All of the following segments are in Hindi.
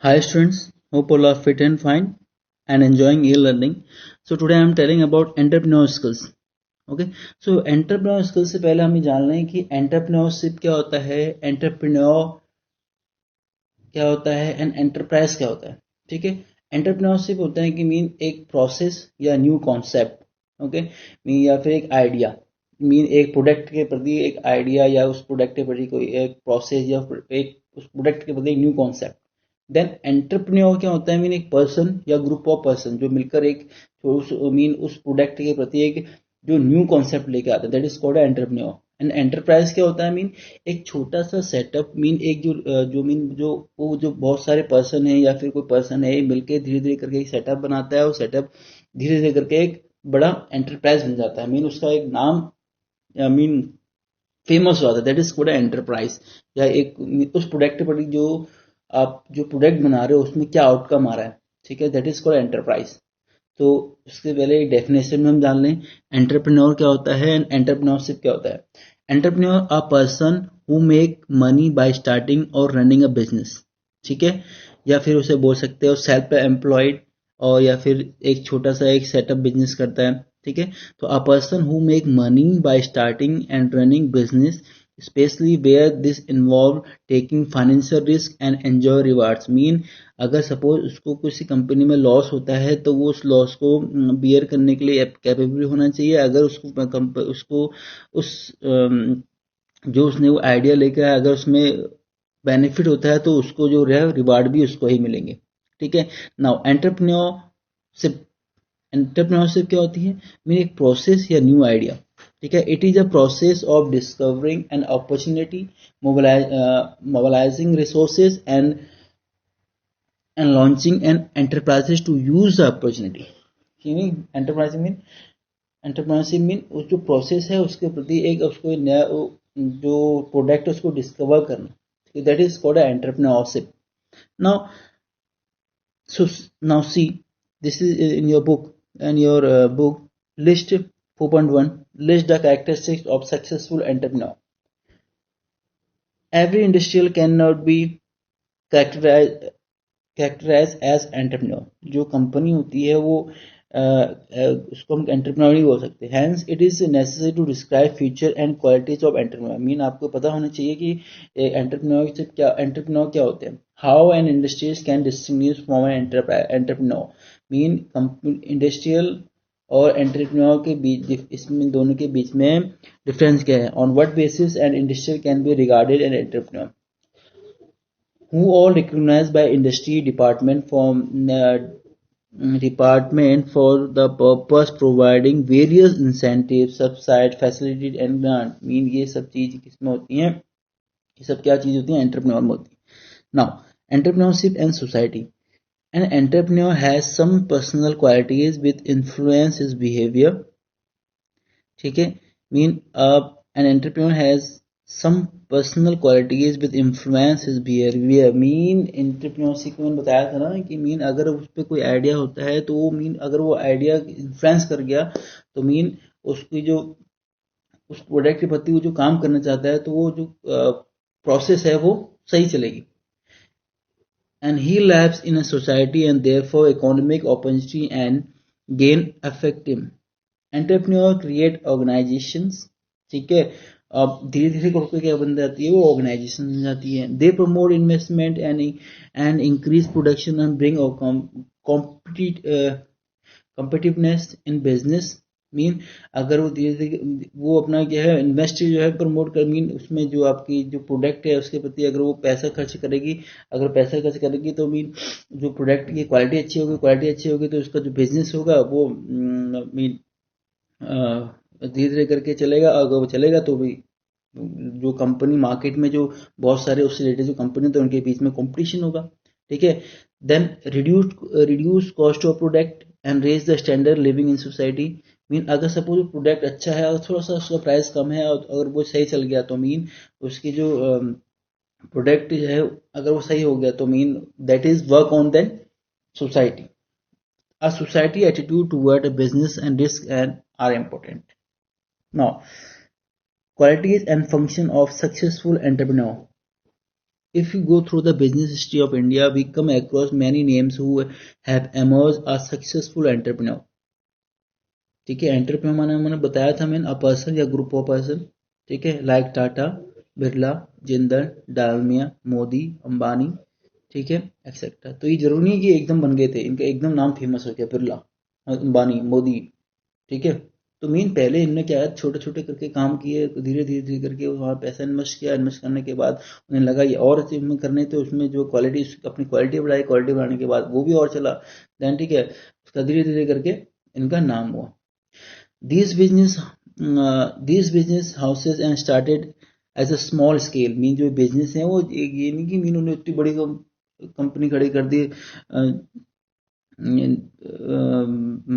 Hi students, hope all are fit and fine and enjoying e-learning. So today I am telling about entrepreneur skills. Okay, so entrepreneur skills से पहले हम ये जान लें कि entrepreneurship क्या होता है, entrepreneur क्या होता है एंड enterprise क्या होता है. ठीक है, entrepreneurship होता है कि मीन एक प्रोसेस या न्यू कॉन्सेप्ट. ओके, मीन या फिर एक आइडिया, मीन एक प्रोडक्ट के प्रति एक आइडिया या उस प्रोडक्ट के प्रति कोई एक प्रोसेस या एक उस प्रोडक्ट के प्रति एक न्यू कॉन्सेप्ट. देन एंटरप्रेन्योर क्या होता है, मीन एक पर्सन या ग्रुप ऑफ पर्सन जो मिलकर एक मीन उस प्रोडक्ट के प्रति एक जो न्यू कॉन्सेप्ट लेके आते हैं, that is called entrepreneur. And enterprise क्या होता है, मीन एक छोटा सा सेटअप, मीन एक जो मीन जो वो जो बहुत सारे पर्सन है या फिर कोई पर्सन है मिलके धीरे धीरे करके एक सेटअप बनाता है और सेटअप धीरे धीरे करके एक बड़ा एंटरप्राइज बन जाता है. मीन उसका एक नाम मीन फेमस हो जाता है, दैट इज कॉल्ड एंटरप्राइज. या एक उस प्रोडक्ट के प्रति जो आप जो प्रोडक्ट बना रहे हो उसमें क्या आउटकम आ रहा है. ठीक है, दैट इज कॉल्ड एंटरप्राइज. तो उसके पहले एक डेफिनेशन में हम जान लें एंटरप्रेन्योर क्या होता है एंड एंटरप्रेन्योरशिप क्या होता है. Entrepreneur a person who make money by starting और रनिंग अ बिजनेस. ठीक है, या फिर उसे बोल सकते हो सेल्फ एम्प्लॉयड, और या फिर एक छोटा सा एक सेटअप बिजनेस करता है. ठीक है, तो a person who make money by starting and running business, especially where this involve taking financial risk and enjoy rewards. Mean अगर सपोज उसको किसी कंपनी में लॉस होता है तो वो उस लॉस को बियर करने के लिए कैपेबल होना चाहिए. अगर उसको उस जो उसने वो आइडिया लेकर आया, अगर उसमें बेनिफिट होता है तो उसको जो है रिवार्ड भी उसको ही मिलेंगे. ठीक है, नाउ एंटरप्रेन्योरशिप. एंटरप्रेन्योरशिप क्या होती है, मीन एक प्रोसेस या न्यू आइडिया. ठीक है, it is a process of discovering an opportunity, mobilizing resources and launching an enterprises to use the opportunity. Entrepreneurship mean उस जो प्रोसेस है उसके प्रति एक उसको नया जो प्रोडक्ट उसको डिस्कवर करना, that is called entrepreneurship. Now so now see, this is in your book, and your book list 4.1, list the characteristics of successful entrepreneur. Every industrial cannot be characterized as entrepreneur. जो कंपनी होती है वो उसको हम एंटरप्रेन्योर नहीं बोल सकते. Hence it is necessary to describe feature and qualities of entrepreneur. Mean आपको पता होना चाहिए कि एंटरप्रेन्योर क्या होते हैं. How an industries can distinguish from an entrepreneur. Mean industrial और एंटरप्रेन्योर के बीच, इसमें दोनों के बीच में डिफरेंस क्या है. On what basis an industrial can be regarded an entrepreneur, who all recognized by industry department for the purpose providing various incentives, subsidy, facilities and grant. Mean ये सब चीज किसमें होती हैं, ये सब क्या चीज होती है, एंटरप्रेन्योर में होती है. Now entrepreneurship and society. An entrepreneur has some personal qualities with influence his behavior. ठीक है, mean an entrepreneur has some personal qualities with influence his behavior. Mean entrepreneurship को मैंने बताया था ना कि मीन अगर उस पर कोई आइडिया होता है तो वो मीन अगर वो आइडिया इन्फ्लुएंस कर गया तो मीन उसकी जो उस प्रोडक्ट के प्रति वो जो काम करना चाहता है तो वो जो प्रोसेस है वो सही चलेगी. And he lives in a society and therefore economic opportunity and gain affect him. Entrepreneur create organisations. ठीक है, अब धीरे धीरे करके क्या बन जाती है, वो ऑर्गेनाइजेशन बन जाती है. They promote investment and increase production and bring competitiveness in business. Mean अगर वो धीरे धीरे वो अपना क्या है इन्वेस्ट जो है प्रमोट कर, मीन उसमें जो आपकी जो प्रोडक्ट है उसके प्रति अगर वो पैसा खर्च करेगी, अगर पैसा खर्च करेगी तो मीन जो प्रोडक्ट की क्वालिटी अच्छी होगी तो उसका जो बिजनेस होगा वो मीन धीरे धीरे करके चलेगा. अगर वो चलेगा तो भी जो कंपनी मार्केट में जो बहुत सारे उससे रिलेटेड जो कंपनी तो उनके बीच में कंपटीशन होगा. ठीक है, then reduce cost of product and raise the standard living in society. Mean अगर सपोज प्रोडक्ट अच्छा है और थोड़ा सा उसका प्राइस कम है और अगर वो सही चल गया तो मीन उसकी जो प्रोडक्ट है अगर वो सही हो गया तो mean that is work on then society. A society attitude toward a business and risk and are important. Now, qualities and function of successful entrepreneur. if you go through the business history of India, we come across many names who have emerged as successful entrepreneur. ठीक है, एंटरप्रेन्योर मैंने बताया था, मैंने अ पर्सन या ग्रुप ऑफ पर्सन, ठीक है, लाइक टाटा, बिरला, जिंदल, डालमिया, मोदी, अंबानी, ठीक है, एक्सेट्रा। तो ये जरूरी नहीं कि एकदम बन गए थे, इनका एकदम नाम फेमस हो गया, बिरला, अंबानी, मोदी, ठीक है। तो मेन पहले इनने क्या है, छोटे छोटे करके काम किए, धीरे धीरे धीरे करके वहाँ पैसा इन्वेस्ट किया, इन्वेस्ट करने के बाद उन्हें लगा ये और अचीवमेंट करने, तो उसमें जो क्वालिटी, अपनी क्वालिटी बढ़ाई, क्वालिटी बढ़ाने के बाद वो भी और चला, देन ठीक है, उसका धीरे धीरे करके इनका नाम हुआ। These business houses and started as a small scale, mean जो बिजनेस है वो ये नहीं कि मीन उन्होंने इतनी बड़ी कंपनी खड़ी कर दी,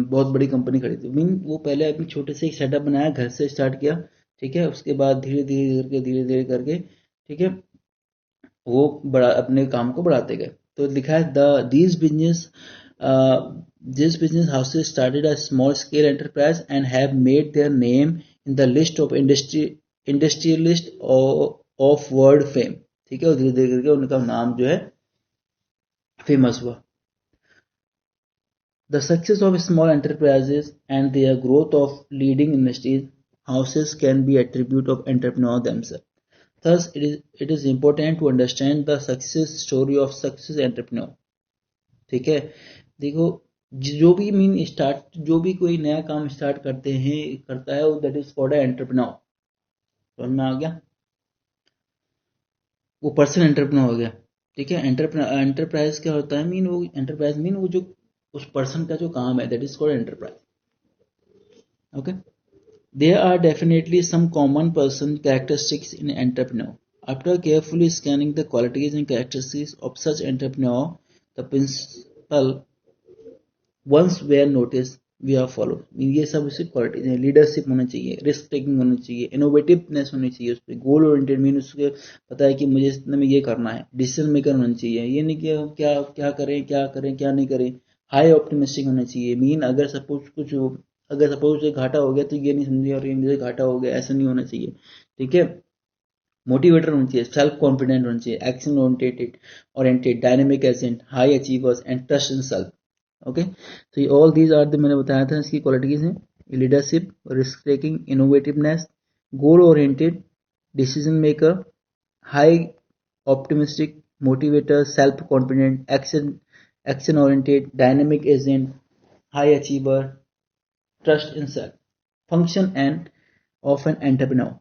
बहुत बड़ी कंपनी खड़ी थी, मीन वो पहले अपनी छोटे से एक सेटअप बनाया, घर से स्टार्ट किया, ठीक है, उसके बाद धीरे धीरे करके ठीक है, वो बड़ा अपने काम को बढ़ाते गए। तो लिखा है these business houses started a small scale enterprise and have made their name in the list of industrialist of world fame, ठीक है, और धीरे धीरे करके उनका नाम जो है फेमस हुआ। The success of small enterprises and their growth of leading industries houses can be attribute of entrepreneurs themselves. Thus, it is important to understand the success story of success entrepreneur, ठीक है। देखो, जो भी मीन स्टार्ट, जो भी कोई नया काम स्टार्ट करता है, दैट इज कॉल्ड एंटरप्रेन्योर। समझ में आ गया, वो पर्सन एंटरप्रेन्योर हो गया, ठीक है। एंटरप्राइज क्या होता है, मीन वो एंटरप्राइज मीन वो जो उस पर्सन का जो काम है, that is called enterprise, okay. There are definitely some common person characteristics in entrepreneur. After carefully scanning the qualities and characteristics of such entrepreneur, the principal ones were noticed we are followed. ये सब उसकी क्वालिटीज हैं, लीडरशिप होना चाहिए, रिस्क टेकिंग होना चाहिए, इनोवेटिवनेस होनी चाहिए, उस पर गोल ओरिएंटेड, मीन उसके पता है कि मुझे इतने में ये करना है, डिसीजन मेकर होना चाहिए, ये नहीं कि क्या क्या करें क्या नहीं करें। हाई ऑप्टिमिस्टिक होना चाहिए, मीन अगर सपोज उसे घाटा हो गया तो ये नहीं समझिए और ये मुझे घाटा हो गया, ऐसा नहीं होना चाहिए, ठीक है। मोटिवेटर होना चाहिए, सेल्फ कॉन्फिडेंट होना चाहिए, action oriented, dynamic agent, high achievers and trust in self, okay. तो ये ऑल दीज आर द, मैंने बताया था इसकी क्वालिटीज हैं, leadership, risk taking, innovativeness, goal oriented, decision maker, high optimistic, motivator, self confident, action oriented, dynamic agent, high achiever, trust in self. Function and of an entrepreneur,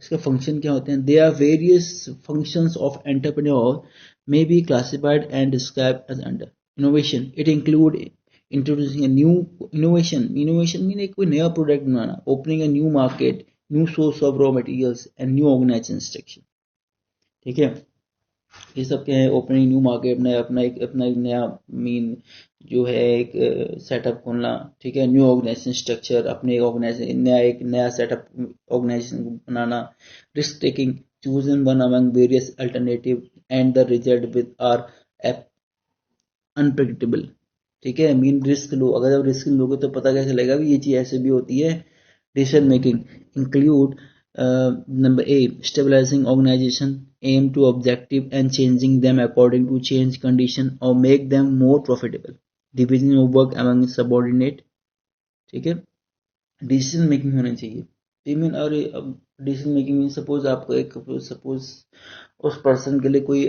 इसके फंक्शन क्या होते हैं, they are various functions of entrepreneur may be classified and described as under innovation. It include introducing a new innovation mean एक कोई नया product banana, opening a new market, new source of raw materials and new organization structure, ठीक है। ये सब क्या है, ओपनिंग न्यू मार्केट, अपना एक नया मीन जो है एक सेटअप खोलना, ठीक है, न्यू ऑर्गेनाइजेशन स्ट्रक्चर, अपने एक नया सेटअप ऑर्गेनाइजेशन बनाना, risk taking, chosen one among various alternative and the result with are unpredictable, ठीक है। मीन रिस्क लो, अगर जब रिस्क लोगे तो पता कैसे चलेगा भी ये चीज ऐसे भी होती है। Decision making include number A, stabilizing organization, aim to objective and changing them according to change condition or make them more profitable, division of work among subordinate, ठीक है। डिसीजन मेकिंग होनी चाहिए, मीन, और डिसीजन मेकिंग मीन सपोज उस पर्सन के लिए कोई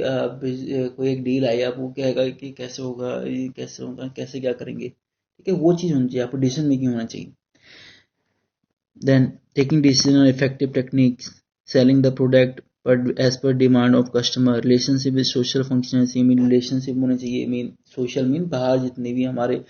एक डील आई, आप वो कहेगा कि कैसे होगा, ये कैसे होगा, कैसे क्या करेंगे, ठीक है, वो चीज होनी चाहिए, आपको डिसीजन मेकिंग होना चाहिए। Then taking decision on effective techniques, selling the product as per demand of customer, relationship with social functions, mean relationship होना चाहिए, मीन सोशल मीन बाहर जितने भी हमारे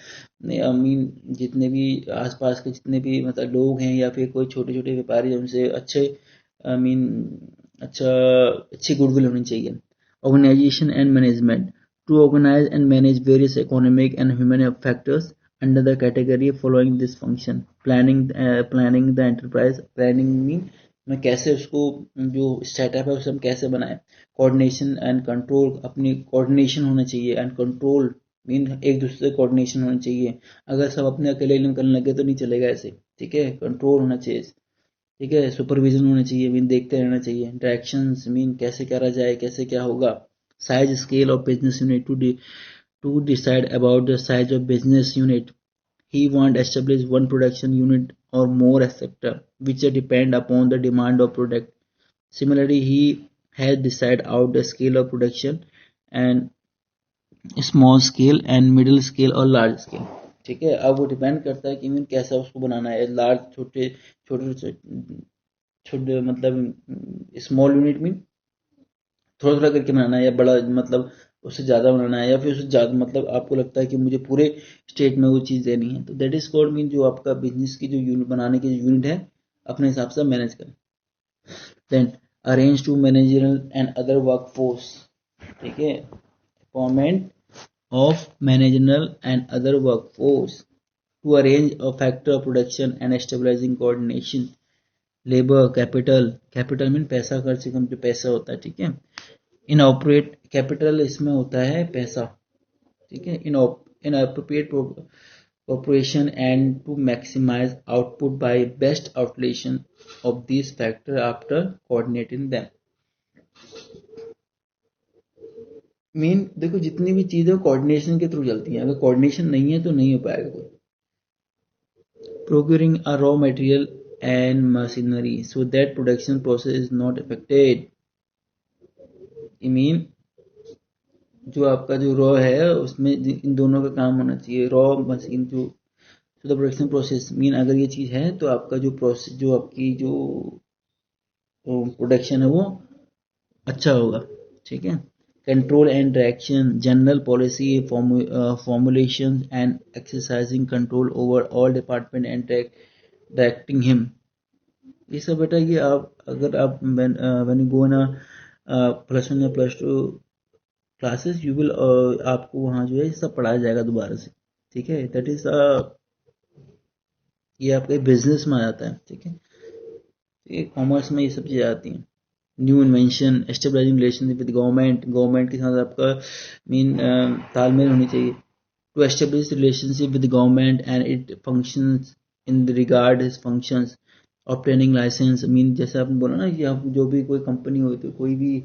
मीन जितने भी आसपास के जितने भी मतलब लोग हैं या फिर कोई छोटे छोटे व्यापारी, उनसे अच्छे मीन अच्छी गुडविल होनी चाहिए। Organisation and management, to organise and manage various economic and human factors under the category following this function, planning the enterprise, planning mean मैं कैसे उसको जो सेटअप है उसे हम कैसे बनाए, कोऑर्डिनेशन एंड कंट्रोल, अपनी कोऑर्डिनेशन होना चाहिए एंड कंट्रोल मीन एक दूसरे से कोऑर्डिनेशन होना चाहिए, अगर सब अपने अकेले करने लगे तो नहीं चलेगा ऐसे, ठीक है, कंट्रोल होना चाहिए, ठीक है। सुपरविजन होना चाहिए, मीन देखते रहना चाहिए। इंटरेक्शंस मीन कैसे करा जाए, कैसे क्या होगा। Size scale of business unit to decide about the size of business unit he want establish one production unit or more etc which depend upon the demand of product. Similarly he has decide out the scale of production and small scale and middle scale और लार्ज स्केल। ठीक है, अब वो डिपेंड करता है कि मीन कैसा उसको बनाना है। लार्ज छोटे छोटे छोटे मतलब स्मॉल यूनिट मीन थोड़ा थोड़ा करके बनाना है, या बड़ा मतलब उससे ज़्यादा बनाना है, या फिर उससे ज़्यादा मतलब आपको लगता है कि मुझे पूरे स्टेट में वो चीज़ देनी है, तो दैट इज कॉल्ड मीन जो आपका बिजनेस की जो यूनिट बनाने की जो यूनिट है अपने हिसाब से मैनेज करें। Then arrange to managerial and other work force. ठीक है, appointment of managerial and other workforce to arrange a factor of production and stabilizing coordination. Labor capital, capital mean पैसा, खर्च कम जो पैसा होता है। ठीक है, इन ऑपरेट कैपिटल इसमें होता है पैसा। ठीक है, in appropriate operation and to maximise output by best utilisation of this factor after coordinating them. Mean देखो जितनी भी चीजें कोऑर्डिनेशन के थ्रू चलती हैं, अगर कोऑर्डिनेशन नहीं है तो नहीं हो पाएगा कोई। procuring a raw material and machinery so that production process is not affected. I mean जो आपका जो रॉ है उसमें इन दोनों का काम होना चाहिए, रॉ मशीन जो तो द प्रोडक्शन प्रोसेस मीन अगर ये चीज़ है तो आपका जो प्रोसेस जो आपकी जो प्रोडक्शन है वो अच्छा होगा। ठीक है, control and direction, general policy formulation and exercising control over all department and directing him। ये सब बेटा ये आप अगर आप when you go in a +1 या +2 क्लासेस यू विल आपको वहाँ जो है ये सब पढ़ाया जाएगा दोबारा से। ठीक है, दैट इज ये आपके बिजनेस में आ जाता है। ठीक है, ये कॉमर्स में ये सब चीज़ें आती हैं। New invention, establishing relationship with government, government के साथ आपका मीन तालमेल होनी चाहिए। To establish relationship with government and it functions in regard his functions. Obtaining licence mean जैसे आपने बोला ना कि आप जो भी कोई कंपनी होती है, कोई भी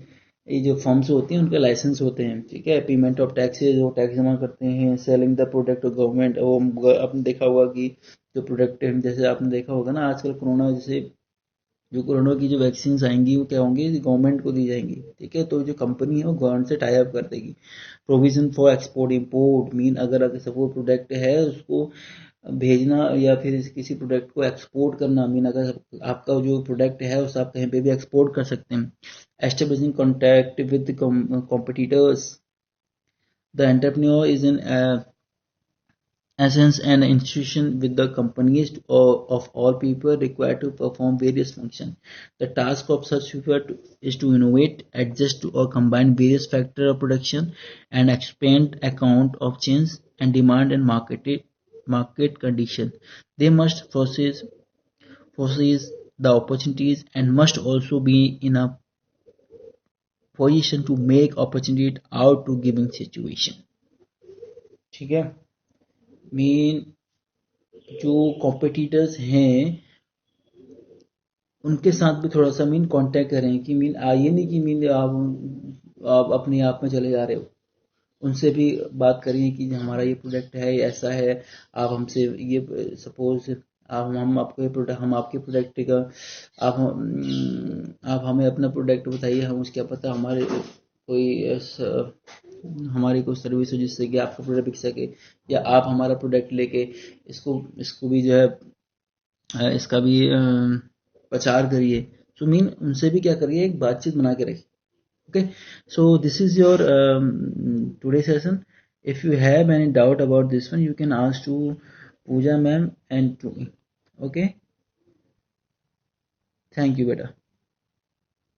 ये जो फर्म्स होती हैं उनके लाइसेंस होते हैं। ठीक है, पेमेंट ऑफ टैक्सेज, वो टैक्स जमा करते हैं। Selling the product of government, वो आपने देखा होगा कि जो प्रोडक्ट है जैसे आपने देखा होगा ना आजकल कोरोना जैसे जो कोरोना की जो वैक्सीन आएंगी वो क्या होंगी, गवर्नमेंट को दी जाएंगी। ठीक है, तो जो कंपनी है वो गवर्नमेंट से टाई अप कर देगी। Provision for export import mean अगर सपोज प्रोडक्ट है उसको भेजना या फिर किसी प्रोडक्ट को एक्सपोर्ट करना मीन अगर आपका जो प्रोडक्ट है उसे आप कहीं पे भी एक्सपोर्ट कर सकते हैं। Establishing contact with competitors, the entrepreneur is in essence an institution with the companies of all people required to perform various functions. The task of such people is to innovate, adjust to or combine various factors of production and expand account of change and demand and market condition. They must foresee the opportunities and must also be in a position to make opportunity out to giving situation। ठीक है, मीन जो कॉम्पिटिटर्स हैं उनके साथ भी थोड़ा सा मीन कांटेक्ट करें कि मीन ये नहीं कि मीन आप अपने आप में चले जा रहे हो। उनसे भी बात करिए कि हमारा ये प्रोडक्ट है, ऐसा है, आप हमसे ये सपोज हम आपको प्रोडक्ट हम आपके प्रोडक्ट का आप हमें अपना प्रोडक्ट बताइए, हम उसके क्या पता हमारे कोई हमारी कोई सर्विस हो जिससे कि आपका प्रोडक्ट बिक सके, या आप हमारा प्रोडक्ट लेके इसको भी जो है इसका भी प्रचार करिए। सो मीन उनसे भी क्या करिए, एक बातचीत बना के रखिए। okay, so this is your today's session. If you have any doubt about this one you can ask to Pooja ma'am and to me। okay, thank you beta।